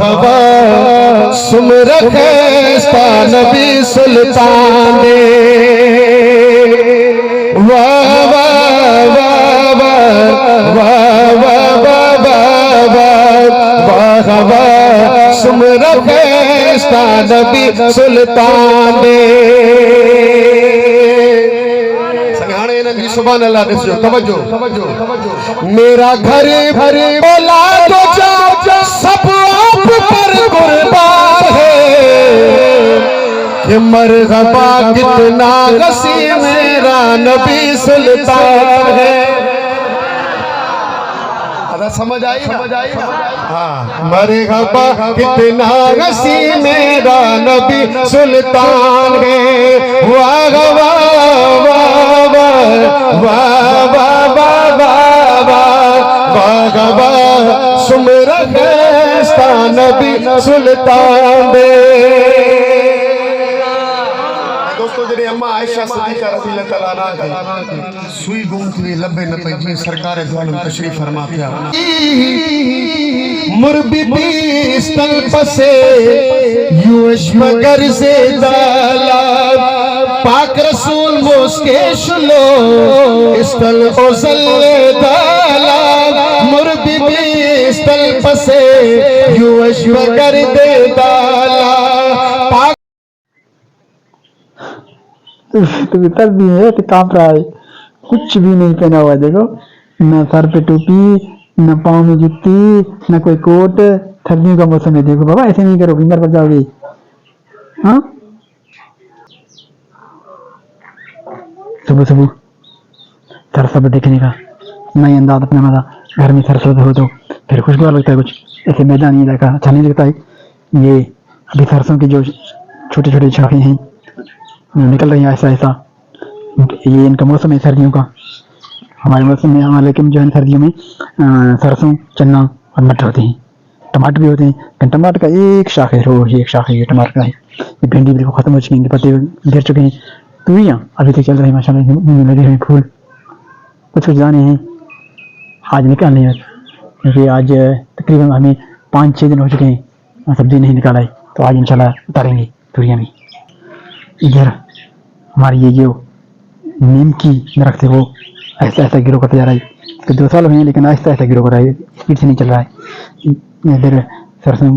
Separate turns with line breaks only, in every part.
हवा सुमर खैस्ता नबी सुल्तान दे वाह वाह वाह वाह वाह वाह वाह वाह सुमर खैस्ता नबी सुल्तान दे सुभान अल्लाह दसो तवज्जो मेरा घर भरे औलाद जो सब आप पर कुर्बान है कि मरहबा कितना गसी मेरा नबी सुल्तान है। समझ आई हाँ मरहबा कितना गसी मेरा नबी सुल्तान है। वाह वाह वाह वाह वाह वाह वाह सुमर खैस्ता नबी सुल्तान दे। दोस्तों जॾहिं अम्मा आयशा सिद्दीक़ा रज़ियल्लाहु तआला अन्हा सुई गुम थी लबे न पई जीअं सरकार दो आलम तशरीफ़ फरमा थिया मुरबी बिस्तल पसे यूश मगर से दाला पाक रसूल मुस्के शुलो इस्तल ओसल दाला मुरबी बिस्तल पसे यूश मगर दे दाला पाक
तो तब भी है कि कांप रहा है, कुछ भी नहीं पहना हुआ है। देखो न सर पे टोपी, न पाँव में जुत्ती, न कोई कोट। सर्दियों का मौसम है। देखो बाबा ऐसे नहीं करो, बीमार पड़ जाओगे। हाँ सुबह सुबह सरसों देखने का नई अंदाज अपना मजा। घर में सरसों हो तो फिर खुशबू लगता है, कुछ ऐसे मैदानी इलाका अच्छा नहीं लगता है। ये अभी सरसों की जो छोटी छोटी शाखें हैं निकल रही है ऐसा ऐसा। ये इनका मौसम है सर्दियों का। हमारे मौसम में हमारे लेकिन जो है सर्दियों में सरसों, चना और मटर होते हैं। टमाटर भी होते हैं, लेकिन टमाटर का एक शाख है, रोज एक शाख है ये टमाटर का है। ये भिंडी बिल्कुल खत्म हो चुकी है, पत्ते गिर चुके हैं। तुरियां अभी तक चल रही है माशाल्लाह, लगे हुए फूल। कुछ कुछ दाने हैं आज निकालने हैं, क्योंकि आज तकरीबन हमें 5-6 दिन हो चुके हैं सब्जी नहीं निकाला है, तो आज इंशाल्लाह उतारेंगे तुरियां भी। इधर हमारी ये जो नीम की दरख्त है वो ऐसा ऐसा गिरो करता जा रहा है। तो 2 साल हुए हैं लेकिन ऐसा ऐसा गिरो कर रहा है, स्पीड से नहीं चल रहा है। इधर सरसों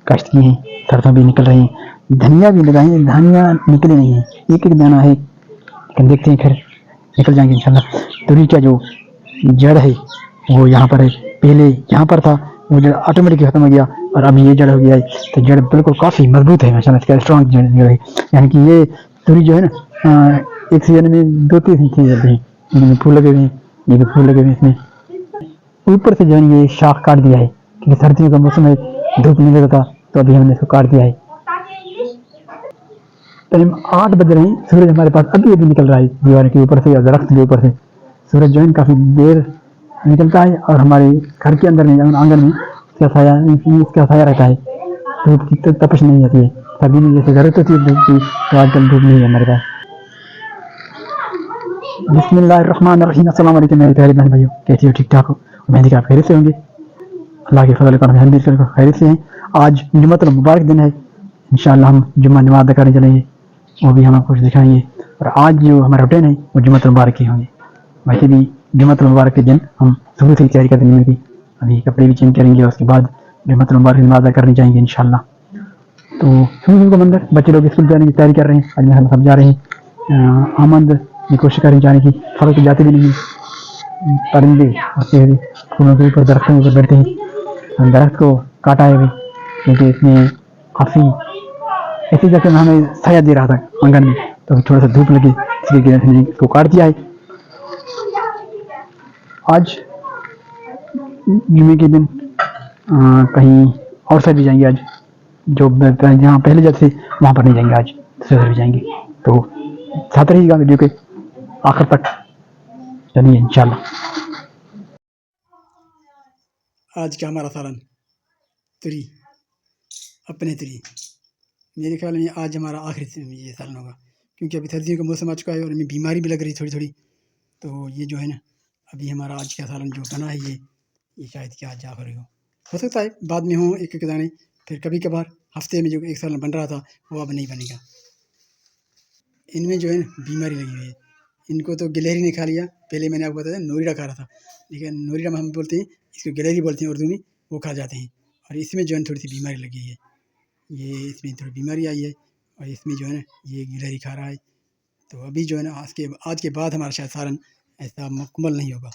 काश्त की है, सरसों भी निकल रही है। धनिया भी लगाई है, धनिया निकले नहीं है, एक एक दाना है, लेकिन देखते हैं फिर निकल जाएंगे इंशाल्लाह। तुरी का जो जड़ है वो यहाँ पर है, पहले यहाँ पर था, वो जड़ ऑटोमेटिक खत्म हो गया और अभी ये जड़ हो गया है। तो जड़ बिल्कुल काफ़ी मजबूत है माशाल्लाह, इसका स्ट्रॉन्ग जड़ है। यानी कि ये तुरी जो है ना एक सीजन में 2-3 चीज़ चलती हैं। इनमें फूल लगे हुए हैं, ये भी फूल लगे हुए हैं इसमें। ऊपर से जो है ये शाख काट दिया है, क्योंकि सर्दियों का मौसम है, धूप नहीं लगता, तो अभी हमने इसको काट दिया है। टाइम 8 बज रहे हैं, सूरज हमारे पास अभी अभी निकल रहा है दीवार के ऊपर से या दरख्त के ऊपर से। सूरज जो है काफ़ी देर निकलता है और हमारे घर के अंदर में आंगन में इसका साया रहता है, धूप की तपश नहीं आती है। सर्दी में जैसे जरूरत होती है धूप की, तो आजकल धूप नहीं है हमारे पास। बिस्मिल्लाहिर्रहमानिर्रहीम। अस्सलाम वालेकुम मेरे प्यारे बहन भाइयों, कैसे हो? ठीक ठाक हो? उम्मीद है आप खैरियत से होंगे। अल्लाह के फजल करम हम भी खैरियत से हैं। आज जुम्मतुल मुबारक दिन है, इंशाअल्लाह हम जुम्मा नमाज अदा करने चलेंगे, वो भी हम आपको दिखाएंगे। और आज जो हमारा रूटीन है वो जुम्मतुल मुबारक के होंगे। वैसे भी जुम्मतुल मुबारक के दिन हम सुबह से तैयारी करते हैं, अभी कपड़े भी चेंज करेंगे और उसके बाद जुम्मतुल मुबारक नमाज अदा करने जाएंगे इंशाअल्लाह। तो सुबह का मंदिर बच्चे लोग स्कूल जाने की तैयारी कर रहे हैं, आज हम सब जा रहे हैं। आमंद की कोशिश करें जाने की, फलों तो जाते भी नहीं। परिंदे फूलों के ऊपर दरख्तों के ऊपर बैठते हैं। दरख्त को काटा है भी, क्योंकि इसमें काफ़ी ऐसी जगह में हमें साया दे रहा था आंगन में, तो थोड़ा सा धूप लगी इसलिए हमने इसको काट दिया है। आज जुमे के दिन कहीं और साइड भी जाएंगे। आज जो जहाँ पहले जाते थे वहाँ पर नहीं जाएंगे, आज दूसरे साइड भी जाएंगे। तो साथ रहिएगा वीडियो के आखिर तक, चलिए इंशाल्लाह।
आज का हमारा सालन तुरी, अपने तुरी। मेरे ख्याल में आज हमारा आखिरी ये सालन होगा, क्योंकि अभी सर्दियों का मौसम आ चुका है और हमें बीमारी भी लग रही थोड़ी थोड़ी। तो ये जो है ना, अभी हमारा आज का सालन जो बना है ये शायद कि आज आखिरी हो सकता है बाद में हो एक एक दाने, फिर कभी कभार हफ्ते में जो एक साल में बन रहा था वो अब नहीं बनेगा। इनमें जो है ना बीमारी लगी हुई है। इनको तो गिलहरी ने खा लिया। पहले मैंने आपको बताया नोरिडा खा रहा था, लेकिन नोरिडा में हम बोलते हैं, इसको गिलहरी बोलते हैं उर्दू में, वो खा जाते हैं। और इसमें जो है थोड़ी सी बीमारी लगी है, ये इसमें थोड़ी बीमारी आई है और इसमें जो है ना ये गिलहरी खा रहा है। तो अभी जो है ना आज के बाद हमारा शायद सालन ऐसा मुकम्मल नहीं होगा,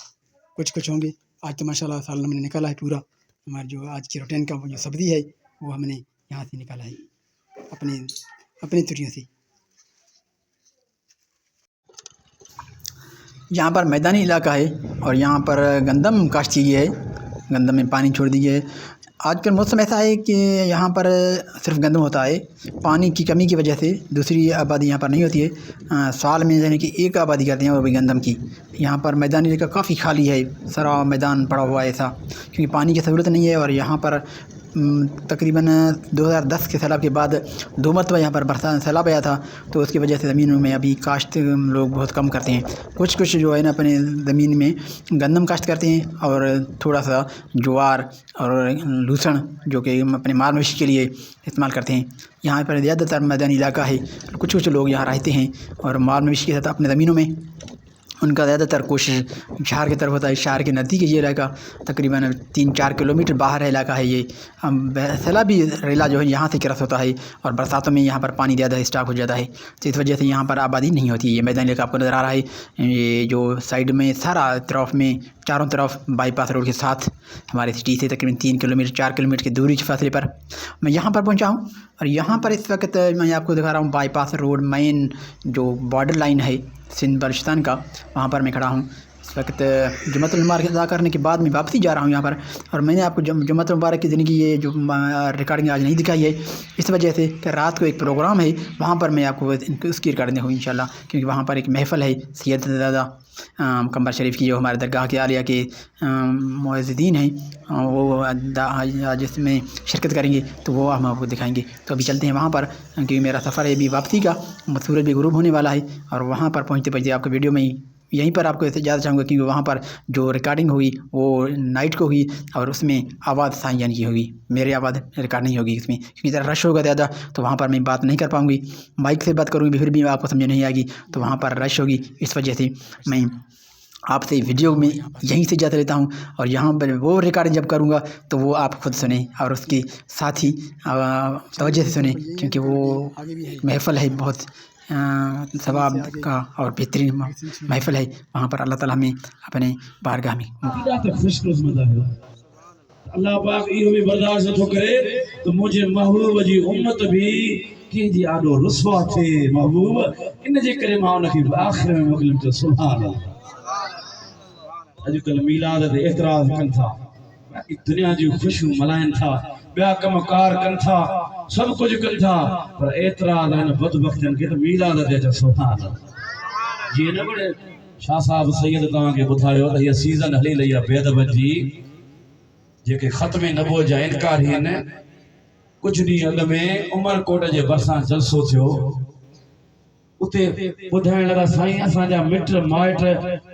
कुछ होंगे। आज तो माशाल्लाह सालन हमने निकाला है पूरा। हमारे जो आज की रूटीन का जो सब्ज़ी है वो हमने यहाँ से निकाला है अपने तुरियों से। यहाँ पर मैदानी इलाका है और यहाँ पर गंदम काश्त की गई है, गंदम में पानी छोड़ दिए है। आजकल मौसम ऐसा है कि यहाँ पर सिर्फ गंदम होता है। पानी की कमी की वजह से दूसरी आबादी यहाँ पर नहीं होती है। साल में यानी कि एक आबादी करते हैं वो भी गंदम की। यहाँ पर मैदानी इलाका काफ़ी खाली है, सारा मैदान पड़ा हुआ है ऐसा, क्योंकि पानी की सहूलत नहीं है। और यहाँ पर तकरीबन 2010 के सैलाब के बाद 2 मरतबा यहाँ पर बरसात सैलाब आया था, तो उसकी वजह से ज़मीनों में अभी काश्त लोग बहुत कम करते हैं। कुछ जो है ना अपने ज़मीन में गंदम काश्त करते हैं और थोड़ा सा ज्वार और लूसण जो कि अपने माल मवेशी के लिए इस्तेमाल करते हैं। यहाँ पर ज़्यादातर मैदानी इलाका है, कुछ लोग यहाँ रहते हैं और माल मवेशी के साथ अपने ज़मीनों में उनका ज़्यादातर कोशिश शहर की तरफ होता है। शहर के नज़दीक ये इलाका तकरीबन 3-4 किलोमीटर बाहर है इलाका है ये। सैलाबी रेला जो है यहाँ से क्रॉस होता है और बरसातों में यहाँ पर पानी ज़्यादा स्टॉक हो जाता है, तो इस वजह से यहाँ पर आबादी नहीं होती है। ये मैदानी इलाका आपको नज़र आ रहा है, ये जो साइड में सारा तरफ में चारों तरफ बाईपास रोड के साथ हमारे सिटी से तकरीबन 3 किलोमीटर 4 किलोमीटर की दूरी के फासले पर मैं यहाँ पर पहुँचा हूँ। और यहाँ पर इस वक्त मैं आपको दिखा रहा हूँ बाईपास रोड मेन जो बॉर्डर लाइन है सिंध बलूचिस्तान का, वहाँ पर मैं खड़ा हूँ इस वक्त। जुम्मतुल मुबारक अदा करने के बाद मैं वापसी जा रहा हूँ यहाँ पर। और मैंने आपको जुम्मतुल मुबारक की दिन की ये जो रिकॉर्डिंग आज नहीं दिखाई है इस वजह से कि रात को एक प्रोग्राम है, वहाँ पर मैं आपको उसकी रिकॉर्डिंग होगी इंशाल्लाह, क्योंकि वहाँ पर एक महफ़िल है सैयदज़ादा कमर शरीफ की, जो हमारे दरगाह के आलिया के मुअज़्ज़िनीन हैं, वो जिसमें शिरकत करेंगे, तो वो हम आपको दिखाएंगे। तो अभी चलते हैं वहाँ पर, क्योंकि मेरा सफ़र है अभी वापसी का। सूरज भी गुरूब होने वाला है और वहाँ पर पहुँचते आपको वीडियो में यहीं पर आपको ऐसे ज़्यादा चाहूँगा, क्योंकि वहाँ पर जो रिकॉर्डिंग होगी वो नाइट को होगी और उसमें आवाज़ साइन की होगी, मेरी आवाज़ रिकॉर्ड नहीं होगी इसमें, क्योंकि ज़रा रश होगा ज़्यादा, तो वहाँ पर मैं बात नहीं कर पाऊँगी। माइक से बात करूँगी फिर भी आपको समझ नहीं आएगी, तो वहाँ पर रश होगी। इस वजह से मैं आपसे वीडियो में यहीं से जाता रहता हूँ और यहाँ पर वो रिकॉर्डिंग जब करूँगा तो वो आप खुद सुने और उसके साथ ही तवज्जो से सुने, क्योंकि वो महफ़िल है बहुत सवाब का और बेहतरीन महफ़िल है। वहाँ पर अल्लाह ताला हमें अपने बारगाह में
अल्लाह पाक इहो भी बर्दाश्त नथो करे तो मुझे महबूब जी उम्मत भी की जी आडो रुसवा थे महबूब इन जे करे मां उनखे आखिर में मोकलियो तो सुभान अल्लाह। अॼुकल्ह मीलाद ते एतिराज़ कनि था, बाक़ी दुनिया जी ख़ुशियूं मल्हाइनि था, ॿिया कमकार कनि था, सभु कुझु कनि था, पर एतिराज़ आहिनि बदबख़्तनि खे त मीलाद ते अचनि सुभान अल्लाह। जीअं न बड़े शाह साहब सैयद तव्हांखे ॿुधायो त हीअ सीज़न हली रही आहे बेअदब जी, जेके ख़त्म नबूवत जा इनकारी आहिनि। कुझु ॾींहं अॻु में उमरकोट जे भरिसां जलसो थियो, उते ॿुधाइण लॻा साईं असांजा मिट माइट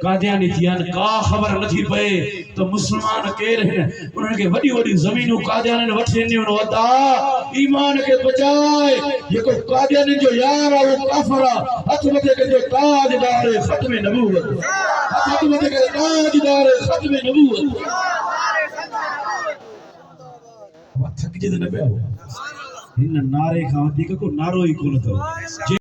कादियानी थिया आहिनि, का ख़बर नथी पए त मुस्लमान केरु आहिनि। उन्हनि खे वॾियूं वॾियूं ज़मीनूं कादियानी वठी ॾिनियूं आहिनि, वॾा ईमान खे बचाए जेको कादियानी जो यार आहे उहो काफ़िर आहे। हथ मथे कजे ताजदार ख़त्म नबूवत, हथ मथे कजे ताजदार ख़त्म नबूवत। थकिजे त न पिया, हिन नारे खां वधीक को नारो ई कोन अथव।